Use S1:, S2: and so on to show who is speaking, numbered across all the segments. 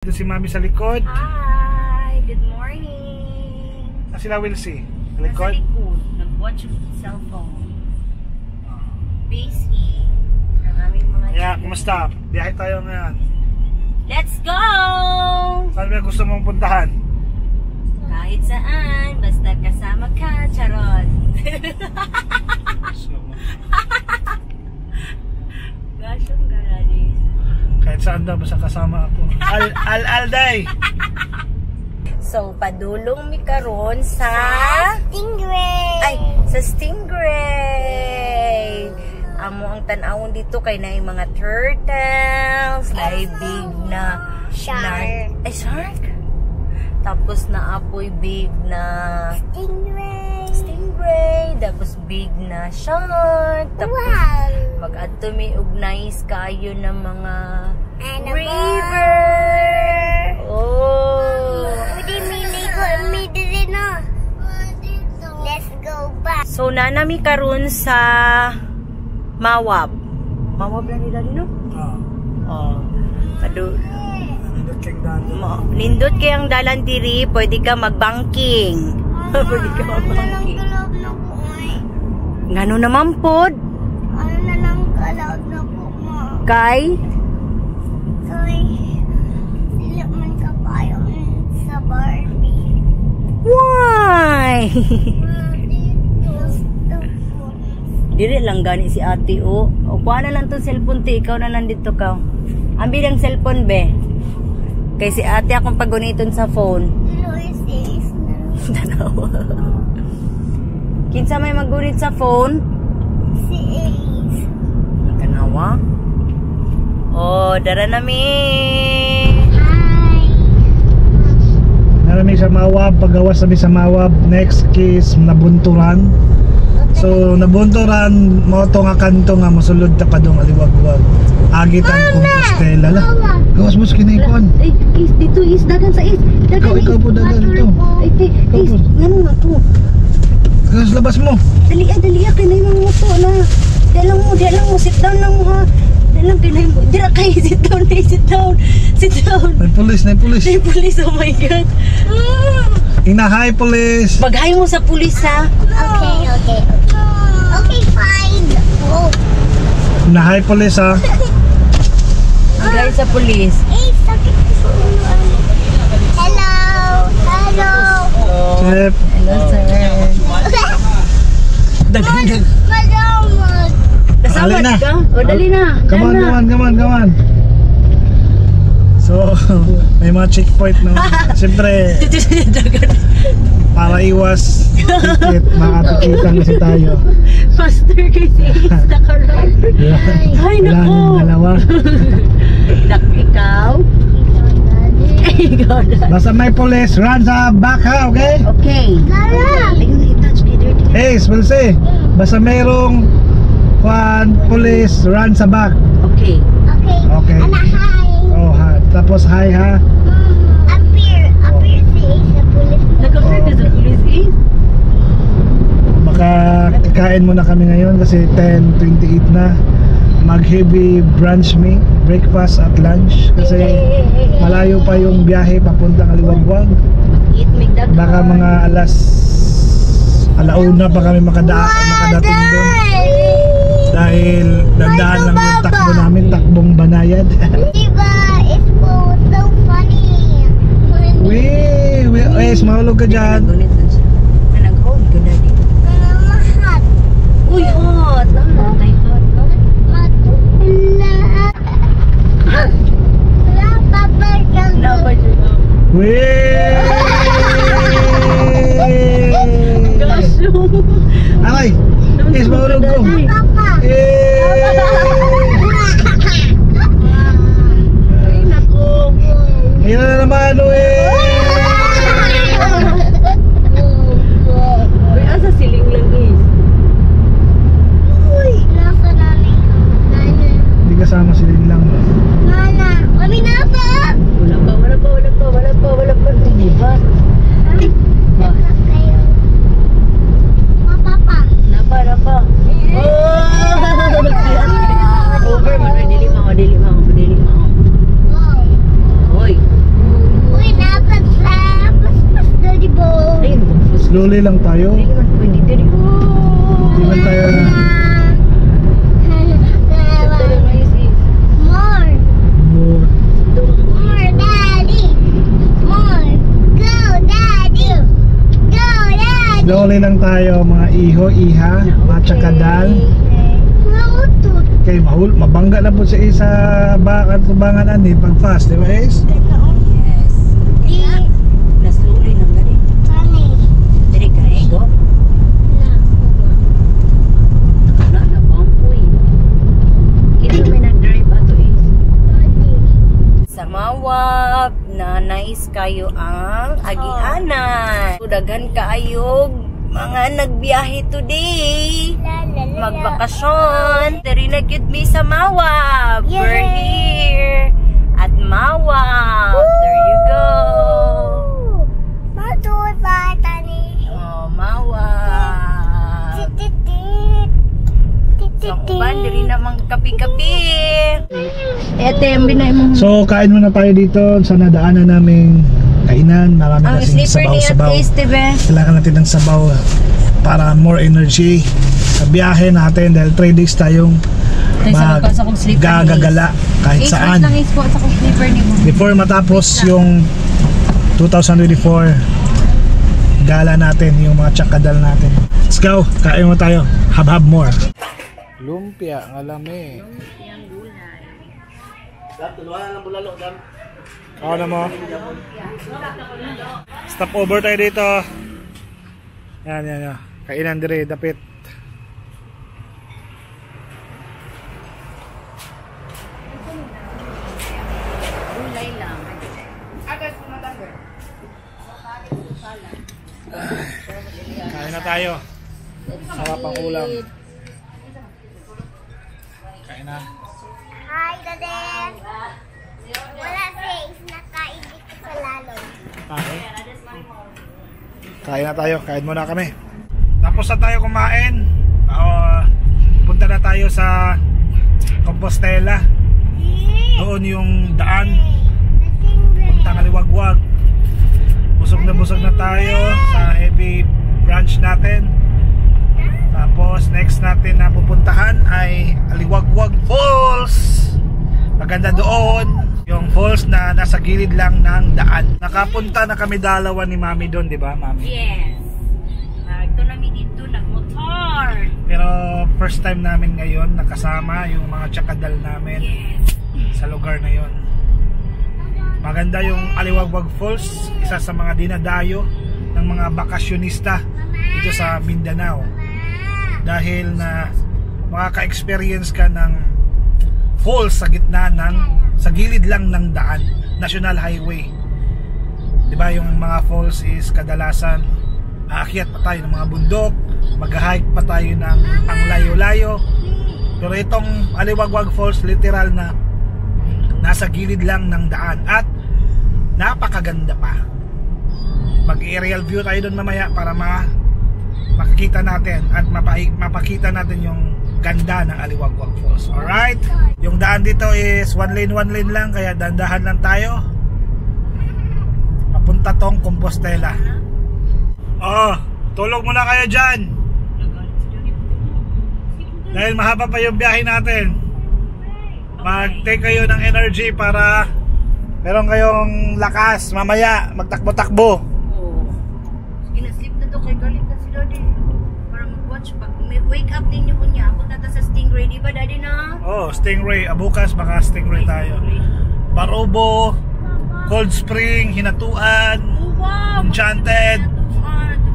S1: Ito si Mami sa likod.
S2: Hi! Good morning!
S1: Sila Wilsie. Sa
S2: Nasa
S1: likod.
S2: likod. Nag-watch yung cellphone. Busy. Ang aming mga
S1: Yeah, kumusta? Biyahe tayo ngayon.
S2: Let's go!
S1: Saan ba gusto mong puntahan?
S2: Kahit saan, basta kasama ka, charot. Gosh, ang galali.
S1: Kahit saan daw, basta kasama ako. Alday!
S2: So, padulong mi karon sa
S3: Stingray!
S2: Ay, sa Stingray! Amo ang tanawon dito kay na mga turtles, ay big na
S3: Shark.
S2: Ay, shark? Tapos na apoy big na stingray, tapos big na shark, tapos
S3: Wow!
S2: mag-adto mi og nice kayo ng mga
S3: Ano
S2: river. Oh.
S3: Pwede miligo mi diri no. Let's go back.
S2: So nanami karon sa Mawab. Mawab na nila dino? Oh. Nindot kay ang dalan diri, pwede ka mag-banking. Pwede ka mag-banking. Ngano naman pod?
S3: Ano na lang kalaod na po mo?
S2: Kay
S3: Kay dili man ka payo sa Barbie.
S2: why?
S3: Gusto po.
S2: Dili lang gani si ate o. O kuha na lang tong cellphone ti, ikaw na nandito ka. Ambil ang cellphone be. Kay si ate akong paguniton sa phone.
S3: Dilo is na.
S2: Tanawa. Kinsa may magunit sa phone?
S3: Si Ace.
S2: Tanawa. Oh, dara na mi.
S3: Hi.
S1: Narami sa Mawab, pagawas namin sa Mawab. Next is Nabunturan. So, Nabunturan, mo ito nga kanto nga, masulod ta pa dong aliwag-wag. Agitan Compostela la. Gawas mo sa kinaikuan.
S2: Ay, is dito is dagan sa is.
S1: Ikaw po dagan ito.
S2: Ay, is ngano na to?
S1: Gawas labas mo.
S2: Dali kay na yung moto na. Di lang mo sit down lang mo ha. Di lang kay na mo. Dira kay sit down. Sit down.
S1: May pulis.
S2: Ay, police, oh my god.
S1: Inahay pulis.
S2: Bagay mo sa pulis ha.
S3: Okay. Okay, fine. Oh.
S1: Inahay pulis ha.
S2: Bagay sa pulis.
S3: Ace, sakit sa ulo. Hello.
S1: Chip.
S2: Hello sir. Dagan.
S3: Madamot.
S2: Nasawad
S1: Dali na.
S2: ka? O dali na.
S1: Come on. So, may mga checkpoint no. Siyempre, para iwas ticket, makatikitan kasi tayo.
S2: Faster kasi is nakaroon. Ay,
S1: Wala
S2: naku.
S1: nang dalawa.
S2: Ikaw? Ikaw na.
S1: Basta may police, run sa back ha, okay?
S2: Okay.
S3: Lara.
S2: Ayun, i-touch me dirty.
S1: Ace, we'll say, basta mayroong police, run sa back.
S2: Okay.
S1: Okay.
S3: Ana, hi.
S1: Oh, ha. Tapos hi ha.
S3: Appear si Ace sa pulis.
S2: Nag-appear ka sa police eh?
S1: Baka kakain muna kami ngayon kasi 10:28 na. Mag-heavy brunch me, breakfast at lunch kasi malayo pa yung biyahe papuntang Aliwagwag.
S2: Eat McDonald's.
S1: Baka mga alauna pa kami makadating doon dahil dandaan lang yung takbo namin, takbong banayad.
S3: Diba? It's so funny.
S1: Ace, mahulog ka dyan.
S2: Nag-hold ka na din.
S3: Mahat.
S2: Uy, hot. Ay, hot.
S3: Matula. Wala pa ba kang
S2: Dapat yun. Gosh,
S1: Aray! Ace, mahulog ko.
S3: papa?
S2: Ay, naku.
S1: Ayan na naman,
S2: Uy, asa siling lang is.
S3: Uy! Nasa namin. Nana.
S1: Hindi kasama si Lin lang.
S3: Nana. Kami na pa.
S2: Wala pa. Hindi ba?
S3: Nasa kayo. Papa.
S2: Napa. Over man, dili mo.
S3: Wow.
S2: Hoy.
S1: Slowly lang tayo.
S2: Dili man pwede diri.
S1: Hindi man tayo
S2: Dali may sis.
S3: More.
S1: more.
S3: More, Daddy. More. Go, Daddy. Go, Daddy.
S1: Slowly lang tayo mga iho, iha, mga tsakadal.
S3: Bluetooth.
S1: Kay mabangga na po sa isa bakat tubangan ani pag fast, di ba guys?
S2: Yes.
S3: Di.
S2: Na slowly lang gani.
S3: Kani.
S2: Diri ka ego. Na bangkoy. Kini may nag-drive ato is. Sa Mawab na nais kayo ang agianan. Daghan kaayog mga nagbiyahe today. Magbakasyon. Diri na gyud mi sa Mawab. We're here at Mawab. There you go.
S3: Matuloy pa tani.
S2: Oh, Mawab. Sa uban diri na mang kapi-kapi. Ete ang binay mo.
S1: So kain muna tayo dito sa nadaanan naming kainan. Marami
S2: Ang
S1: kasing
S2: sleeper ni
S1: sabaw-sabaw.
S2: Atis, diba?
S1: Kailangan natin ng sabaw para more energy sa biyahe natin dahil 3 days tayong
S2: Sa kong sleeper ni
S1: gagagala kahit saan.
S2: lang is po sa kong sleeper ni mo.
S1: Before matapos yung 2024 gala natin, yung mga tsakadal natin. Let's go, kain mo tayo. Hab-hab more. Lumpia, ngalami. Ako na mo. Stop over tayo dito. Yan, yan, yan. Kainan dire, dapit.
S2: Gulay lang.
S1: Kain na tayo. Sarap ang ulam. Kain na.
S3: Hi, Daddy. Wala face. Nakaibig ko sa lalong.
S1: Kain na tayo. Kain muna kami. Tapos na tayo kumain. Punta na tayo sa Compostela. Doon yung daan. Punta Kaliwagwag. Busog na tayo sa heavy branch natin. Tapos next natin na pupuntahan ay Aliwagwag Falls. Maganda doon yung falls na nasa gilid lang ng daan. Nakapunta na kami dalawa ni Mami doon, di ba, Mami?
S2: Yes. Ito namin dito, nagmotor.
S1: Pero first time namin ngayon nakasama yung mga tsakadal namin sa lugar na yon. Maganda yung Aliwagwag Falls, isa sa mga dinadayo ng mga bakasyonista dito sa Mindanao. Dahil na makaka-experience ka ng falls sa gitna sa gilid lang ng daan, National Highway. 'Di ba yung mga falls is kadalasan aakyat pa tayo ng mga bundok, mag-hike pa tayo ng ang layo-layo. Pero itong Aliwagwag Falls literal na nasa gilid lang ng daan at napakaganda pa. Mag-aerial view tayo doon mamaya para makikita natin at mapakita natin yung ganda ng Aliwagwag Falls. Alright? Yung daan dito is one lane lang, kaya dandahan lang tayo. Papunta tong Compostela. Tulog muna kayo dyan. Dahil mahaba pa yung biyahe natin. Mag-take kayo ng energy para meron kayong lakas mamaya magtakbo-takbo.
S2: Sige na, sleep na to kay galit na si Daddy. Para mag-watch pag may wake up ninyo ko niya. Abot na ta sa Stingray, di ba Daddy na?
S1: Stingray. Bukas baka Stingray tayo. Barobo, Cold Spring, Hinatuan, Enchanted.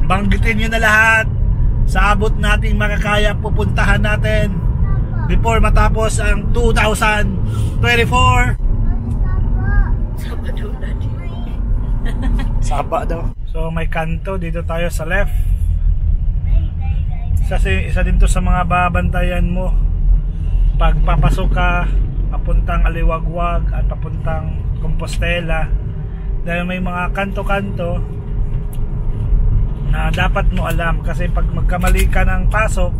S1: Banggitin nyo na lahat. Sa abot nating makakaya pupuntahan natin before matapos ang 2024.
S2: Saba daw, Daddy.
S1: Saba daw. So may kanto dito tayo sa left. Isa din to sa mga babantayan mo pag papasok ka papuntang Aliwagwag at papuntang Compostela, dahil may mga kanto-kanto na dapat mo alam, kasi pag magkamali ka ng pasok,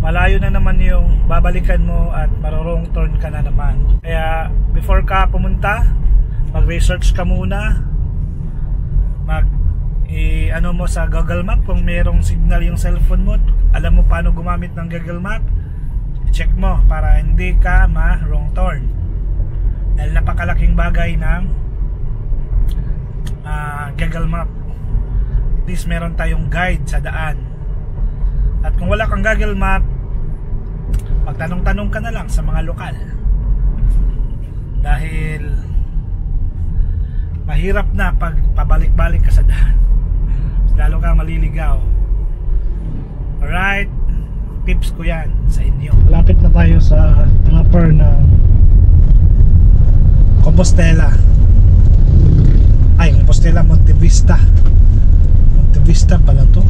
S1: malayo na naman yung babalikan mo at marorong turn ka na naman. Kaya before ka pumunta, mag-research ka muna, ano mo sa Google Map kung mayroong signal yung cellphone mo, alam mo paano gumamit ng Google Map, check mo para hindi ka ma-wrong turn. Dahil napakalaking bagay ng Google Map. At least meron tayong guide sa daan. At kung wala kang Google Map, magtanong-tanong ka na lang sa mga lokal. Dahil mahirap na pag pabalik-balik ka sa daan. Lalo ka maliligaw. Alright, tips ko yan sa inyo. Lapit na tayo sa proper na Compostela. Ay, Compostela, Monte Vista. Monte Vista pala to.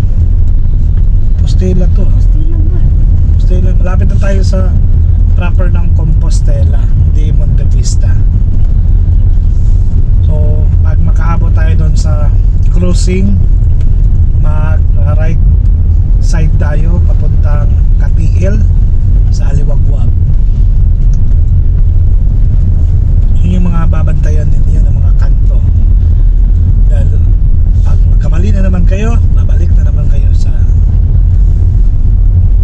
S1: Compostela to. Compostela. Malapit na tayo sa proper ng Compostela, hindi Monte Vista. So, pag makaabot tayo doon sa cruising, mag-right side tayo papuntang Katiil sa Aliwagwag. Yun yung mga babantayan ninyo ng mga kanto. Dahil pag magkamali na naman kayo, babalik na naman kayo sa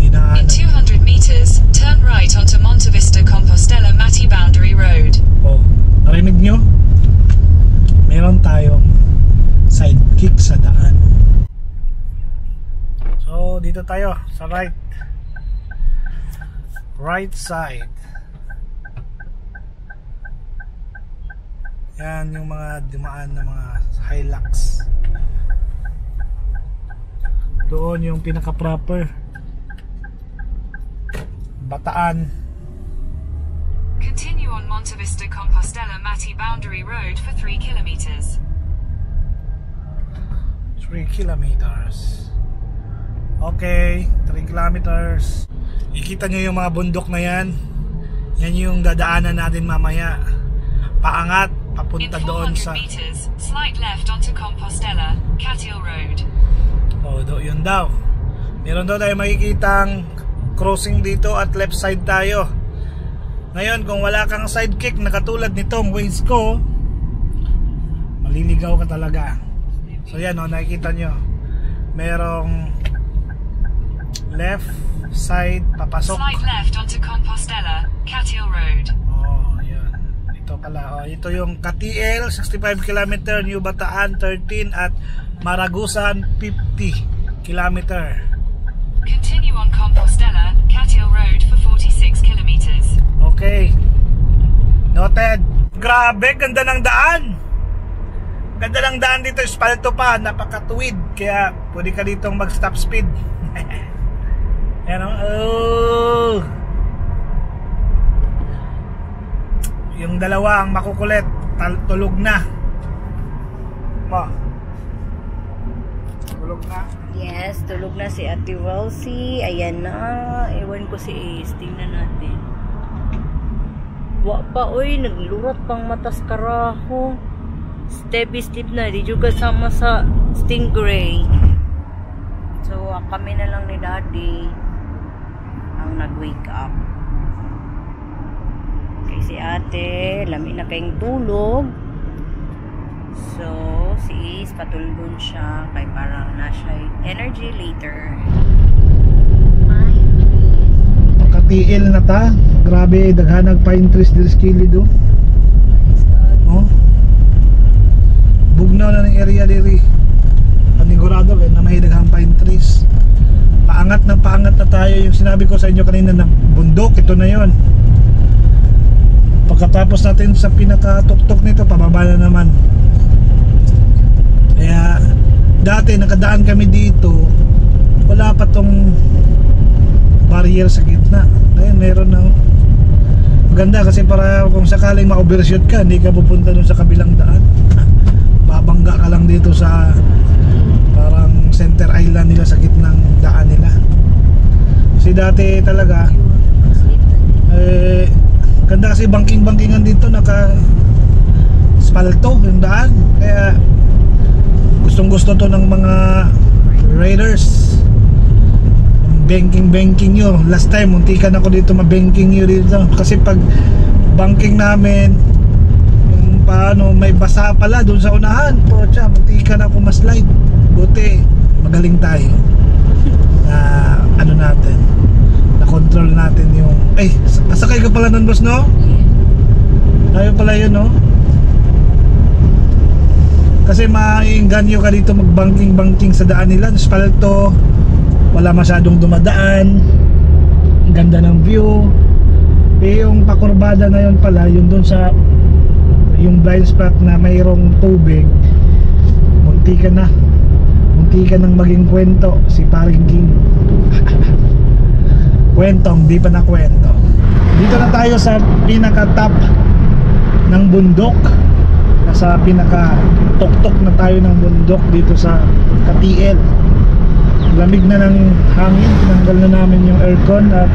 S1: dinaanan.
S4: In 200 meters, turn right onto Monte Vista Compostela Mati Boundary Road.
S1: Oh, narinig nyo? Meron tayong sidekick sa daan. So, dito tayo sa right side. Yan yung mga dumaan na mga Hilux. Doon yung pinaka-proper Bataan.
S4: Continue on Monte Vista Compostela Mati Boundary Road for 3 kilometers.
S1: 3 kilometers. Okay, 3 kilometers. Ikita nyo yung mga bundok na yan. Yan yung dadaanan natin mamaya. Paangat, papunta doon sa
S4: meters, slight left onto Compostela, Katiil Road.
S1: Oh, yun daw. Meron daw tayo makikitang crossing dito at left side tayo. Ngayon, kung wala kang sidekick na katulad nitong Waze ko, maliligaw ka talaga. So yan, nakikita nyo. Merong left side papasok.
S4: Slight left onto Compostela, Katiil Road.
S1: Ito pala, ito yung Katiil 65 km, New Bataan 13 at Maragusan 50 km.
S4: Continue on Compostela, Katiil Road for 46 km.
S1: Okay. Noted. Grabe, ganda ng daan. Ganda ng daan dito, espalto pa, napakatuwid. Kaya pwede ka ditong mag-stop speed. Yan o. Oh. Yung dalawa ang makukulit, tulog na. Tulog na.
S2: Yes, tulog na si Ate Welsie. Ayan na. Ewan ko si Ace. Tingnan natin. Wa pa, oy. Naglurat pang matas karaho. Step na. Di juga sama sa Stingray. So, kami na lang ni Daddy ang nag-wake up. Okay, si Ate, lami na kayong tulog. So, si Ace, patulgon siya. Kay parang nasa energy later.
S1: Katiil na ta. Grabe, daghanag pine trees dito sa kilid do. Oh. Bugnaw na ng area diri. Panigurado na may daghang pine trees. Paangat na tayo. Yung sinabi ko sa inyo kanina na bundok, ito na yon. Pagkatapos natin sa pinakatuktok nito, pababa na naman. Kaya dati nakadaan kami dito, wala pa tong barrier sa gitna. Ayun, meron ng maganda kasi para kung sakaling ma-overshoot ka, hindi ka pupunta dun sa kabilang daan. Babangga ka lang dito sa parang center island nila sa gitnang daan nila. Kasi dati talaga ganda kasi banking-bankingan dito, naka spalto yung daan. Kaya gustong-gusto to ng mga riders. Banking nyo. Last time muntikan ako dito ma-banking nyo dito kasi pag banking namin yung paano, may basa pala doon sa unahan. Pocha, buti ka na ako ma-slide. Buti, magaling tayo. Ano natin, na-control natin yung... Ay, sakay ka pala nun, boss, no? Tayo pala yun, no? Kasi maiinganyo ka dito mag-banking sa daan nila. Asphalto, wala masyadong dumadaan, ang ganda ng view. Yung pakurbada na yun pala, yun dun sa yung blind spot na mayroong tubig, munti ka nang maging kwento si Paring King. Kwentong di pa na kwento. Dito na tayo sa pinaka top ng bundok. Nasa pinaka tuktok na tayo ng bundok dito sa Katiel. Lamig na ng hangin, tinanggal na namin yung aircon at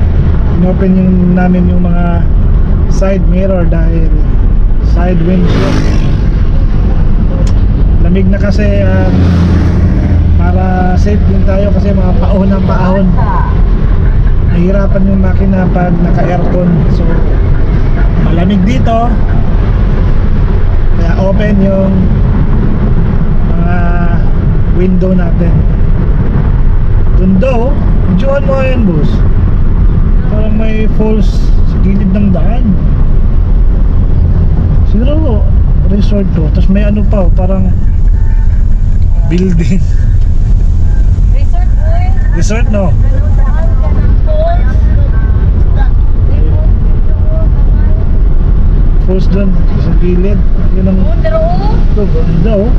S1: inopen namin yung mga side mirror dahil side windshield. Lamig na kasi, para safe din tayo kasi mga paahon ng paahon. Nahihirapan yung makina pag naka-aircon, so malamig dito. Kaya open yung mga window natin. Tundo, enjoyan mo yan, boss. Parang may falls sa gilid ng daan. Siguro resort to. Tapos may ano pa, parang building.
S2: Resort boy.
S1: Resort, no?
S2: Daan ka ng falls.
S1: Falls doon sa gilid. Yun ang ganda, oh.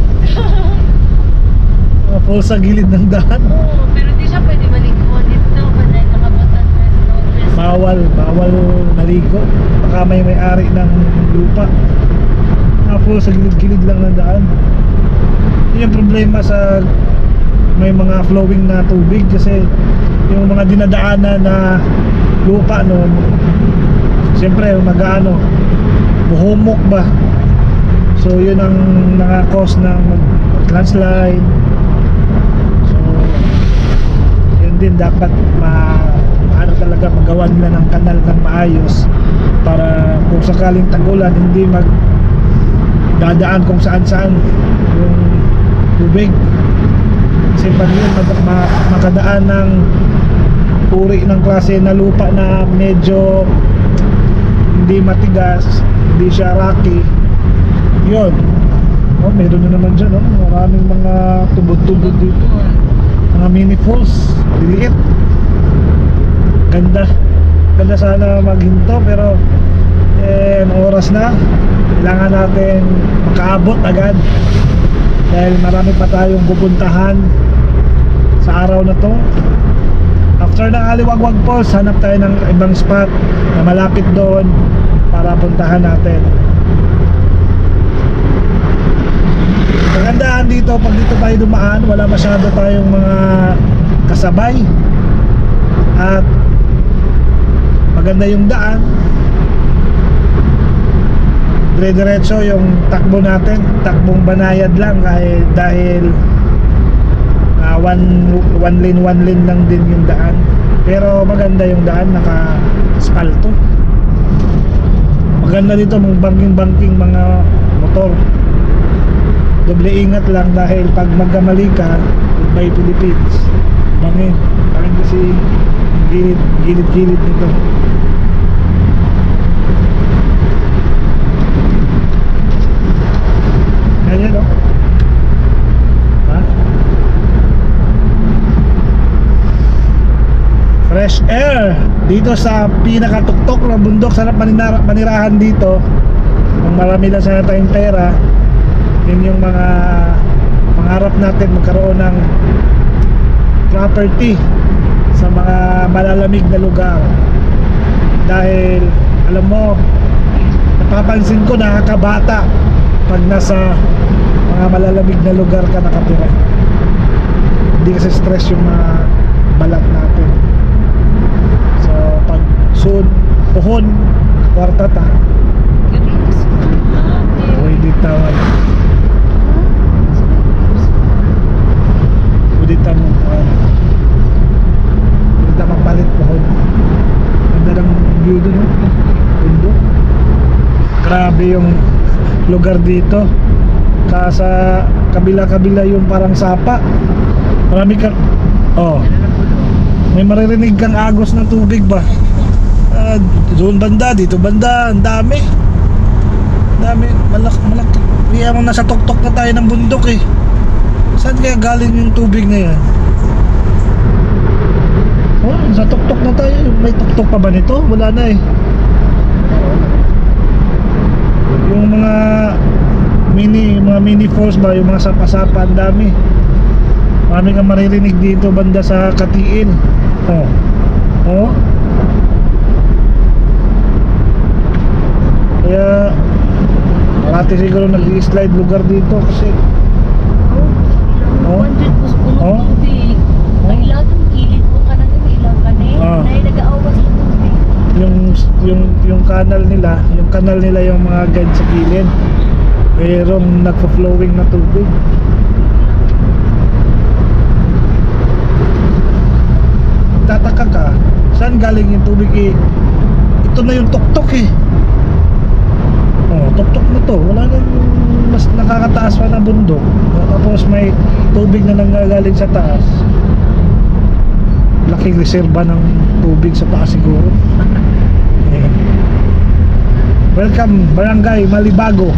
S1: Falls sa gilid ng daan.
S2: Oo, pero di siya pwede maligo dito. Pwede nakabutan
S1: Bawal maligo. Baka may-ari ng lupa. Falls sa gilid-gilid lang ng daan. Yun yung problema sa may mga flowing na tubig kasi yung mga dinadaanan na lupa noon, siyempre mag-ano, buhumok ba, so yun ang naka-cause ng landslide. So yun din, dapat ano talaga, magawa nila ng kanal ng maayos para kung sakaling tag-ulan hindi dadaan kung saan-saan yung tubig. Kasi pag yun makadaan ng uri ng klase na lupa na medyo hindi matigas, hindi siya rocky, yun, meron na naman dyan, maraming mga tubod-tubod dito, mga mini falls, liliit. Ganda sana maghinto, pero oras na, kailangan natin makaabot agad dahil marami pa tayong pupuntahan sa araw na to. After ng Aliwagwag Falls, hanap tayo ng ibang spot na malapit doon para puntahan natin. Magandaan dito, pag dito tayo dumaan, wala masyado tayong mga kasabay at maganda yung daan. Dire-diretso yung takbo natin, takbong banayad lang dahil one lane lang din yung daan, pero maganda yung daan, naka-asphalto. Maganda dito mga banking mga motor. Doble ingat lang dahil pag magkamali ka, goodbye Philippines. Bangin kasi gilid-gilid nito. Ayan, no? Ha? Fresh air dito sa pinakatuktok ng bundok. Sarap manirahan dito kung marami lang sana tayong pera. Yun yung mga pangarap natin, magkaroon ng property sa mga malalamig na lugar. Dahil alam mo, napapansin ko nakakabata pag nasa mga malalamig na lugar ka nakatira. Hindi kasi stress yung mga balat natin. So pag soon pohon kwarta ta, pwede tawag, pwede ta magpalit pohon. Ganda ng view dun, bundok. Grabe yung lugar dito. Sa kabila-kabila yung parang sapa. Marami kang may maririnig kang agos ng tubig ba? Doon banda, dito banda, ang dami. Malaki. Kaya mo nasa tuktok na tayo ng bundok eh. Saan kaya galing yung tubig na yan? Sa tuktok na tayo. May tuktok pa ba nito? Wala na eh. Yung mga mini falls ba, yung mga sapa-sapa, ang dami. Marami kang maririnig dito banda sa Katiin. Kaya marati siguro nag-i-slide lugar dito kasi
S2: tubig. Ay lahat ng kilid mo ka na ilang kanin. Ay nag-aawas ng tubig.
S1: Yung kanal nila yung mga guide sa gilid. Mayroong nagpo-flowing na tubig. Tataka ka, saan galing yung tubig eh? Ito na yung tuktok eh. Tuktok na to. Wala nang mas nakakataas pa na bundok. Tapos may tubig na nanggagaling sa taas. Laking reserba ng tubig sa taas siguro. Welcome Barangay Malibago.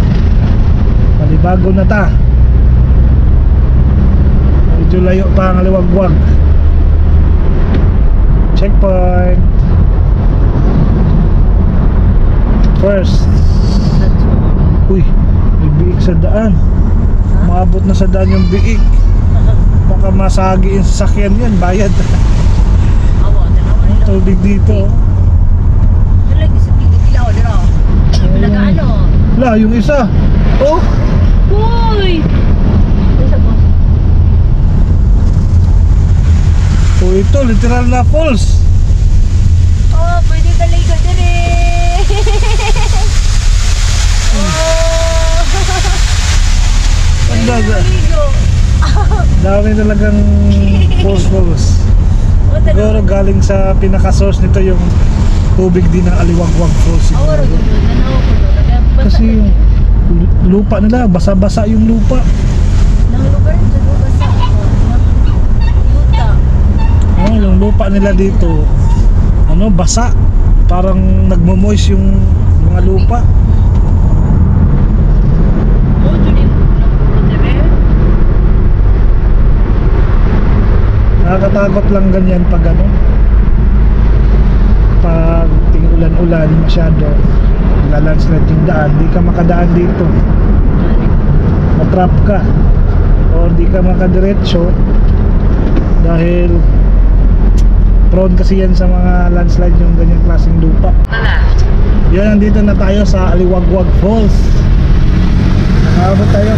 S1: Malibago na ta. Medyo layo pa ang Aliwagwag. Checkpoint. First. Uy, may biik sa daan. Maabot na sa daan yung biik. Baka masagi yung sasakyan yan. Bayad. Ang tubig dito. Wala, yung isa.
S2: Uy!
S1: Ito, literal na falls.
S2: Pwede talaga din eh.
S1: Dami talagang falls. Siguro galing sa pinaka-source nito yung tubig din ng Aliwagwag Falls siguro. Kasi yung lupa nila, basa-basa yung lupa. Yung lupa nila dito basa, parang nagmo-moist yung mga lupa. Nakakatakot lang ganyan pag pag ulan-ulan masyado, lalandslide yung daan, di ka makadaan dito, matrap ka o di ka makadiretso dahil prone kasi yan sa mga landslide yung ganyang klaseng lupa. Yan, nandito na tayo sa Aliwagwag Falls. Nakabot tayo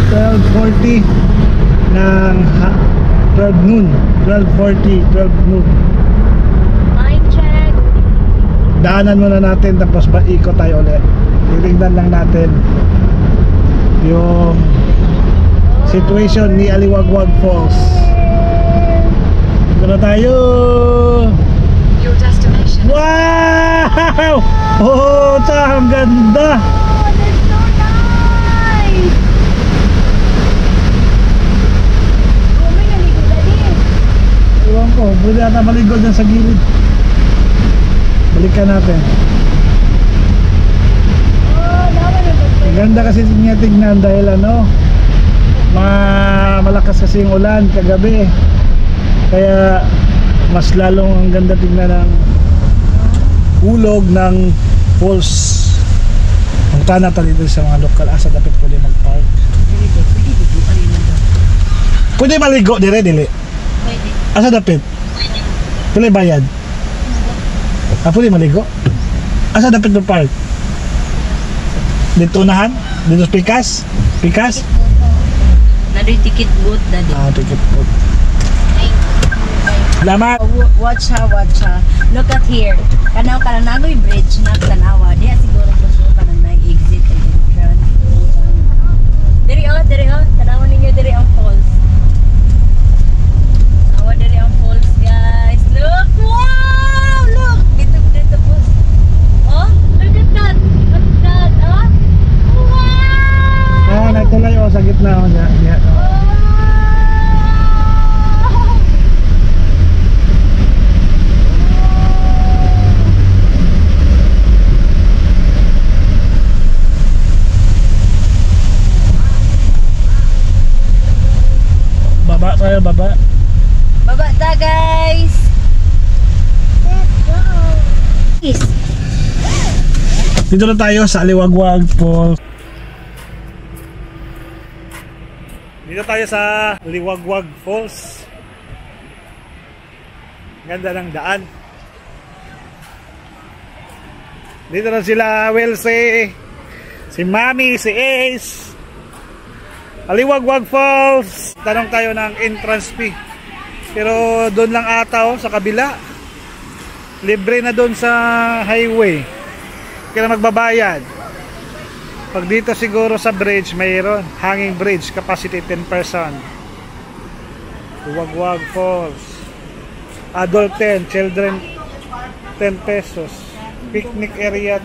S1: 12:40 ng 12 noon. 12 noon.
S2: Mind check.
S1: Daanan muna natin tapos ikot tayo ulit. Titignan lang natin yung situation ni Aliwagwag Falls. Dito na tayo.
S4: Your destination.
S1: Wow! Ang ganda.
S2: That's so nice. May naligo na din.
S1: Iwan ko, pwede ata maligo dyan sa gilid. Balikan natin. Ang ganda kasi niya tignan dahil malakas kasi yung ulan kagabi. Kaya mas lalong ang ganda tignan ng hulog ng falls. Ang tanat dito sa mga lokal, asa dapat pwede mag-park. Pwede maligo dire dili.
S2: Pwede.
S1: Asa dapat? Pwede bayad. Pwede maligo. Asa dapat mag-park? Dito unahan? Dito sa Pikas?
S2: Nari ticket booth dadi.
S1: Ticket booth. Salamat.
S2: Watch ha. Look at here. Kanaw ka na nagoy bridge na tanawa. Diya siguro gusto ka nang nag-exit and entrance. Diri oh. Tanawa ninyo diri ang falls. Tanawa diri ang falls, guys. Look! Wow! Look! Dito po. Oh, look at that. What's that? Oh? Wow!
S1: tayo, baba.
S2: Baba ta, guys.
S3: Let's go.
S2: Is.
S1: Dito na tayo sa Aliwagwag Falls. Dito tayo sa Aliwagwag Falls. Ganda ng daan. Dito na sila, Wilsie, si Mami, si Ace. Aliwagwag Falls. Tanong tayo ng entrance fee. Pero doon lang ata sa kabila. Libre na doon sa highway. Kaya magbabayad. Pag dito siguro sa bridge, mayroon hanging bridge, capacity 10 person. Aliwagwag Falls. Adult 10, children 10 pesos. Picnic area.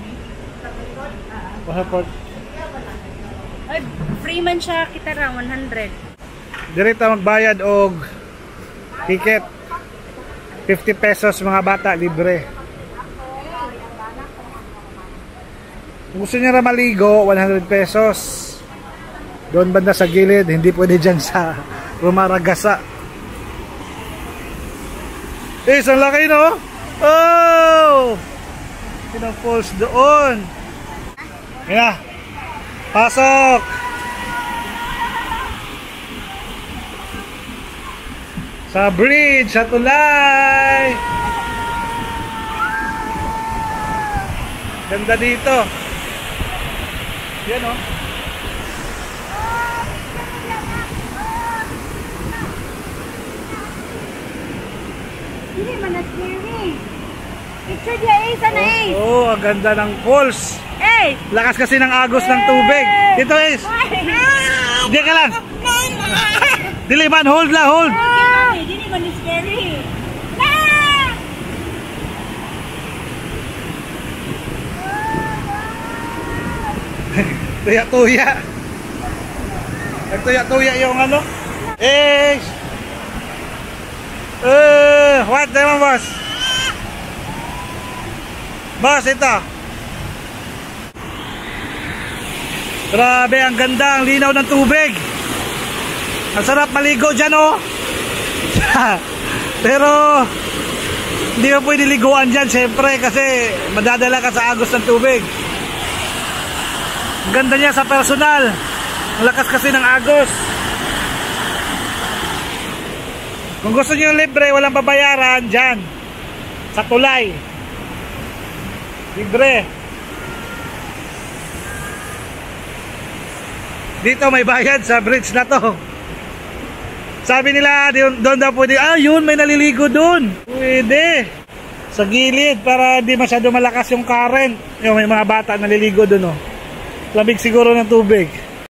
S2: Ay, free man siya, kita ra 100.
S1: Direta magbayad og ticket. 50 pesos mga bata, libre. Kung gusto niya na maligo, 100 pesos. Doon banda sa gilid, hindi pwede dyan sa Rumaragasa. Isang laki, no? Oh! Falls doon. Yan na. Pasok! Sa bridge, sa tulay. Ganda dito. Yan, oh.
S3: Hindi man na-scary. Picture dia, Ace. Ano, Ace?
S1: Oh, ang ganda ng falls.
S2: Hey!
S1: Lakas kasi ng agos ng tubig. Dito, Ace. Diyan ka lang. Dili man, hold lang, hold.
S2: Hindi man scary.
S1: Tuya-tuya. Nagtuya-tuya yung ano. Ace. What naman, boss? Boss, ito. Grabe, ang ganda, ang linaw ng tubig. Ang sarap maligo dyan, oh. Pero hindi mo pwede liguan dyan, syempre, kasi madadala ka sa agos ng tubig. Ang ganda niya sa personal. Ang lakas kasi ng agos. Kung gusto niyo libre, walang babayaran dyan sa tulay. Libre. Dito may bayad sa bridge na to. Sabi nila doon daw pwede. Yun, may naliligo doon. Pwede. Sa gilid para di masyado malakas yung current. Yung may mga bata naliligo doon, oh. Lamig siguro ng tubig.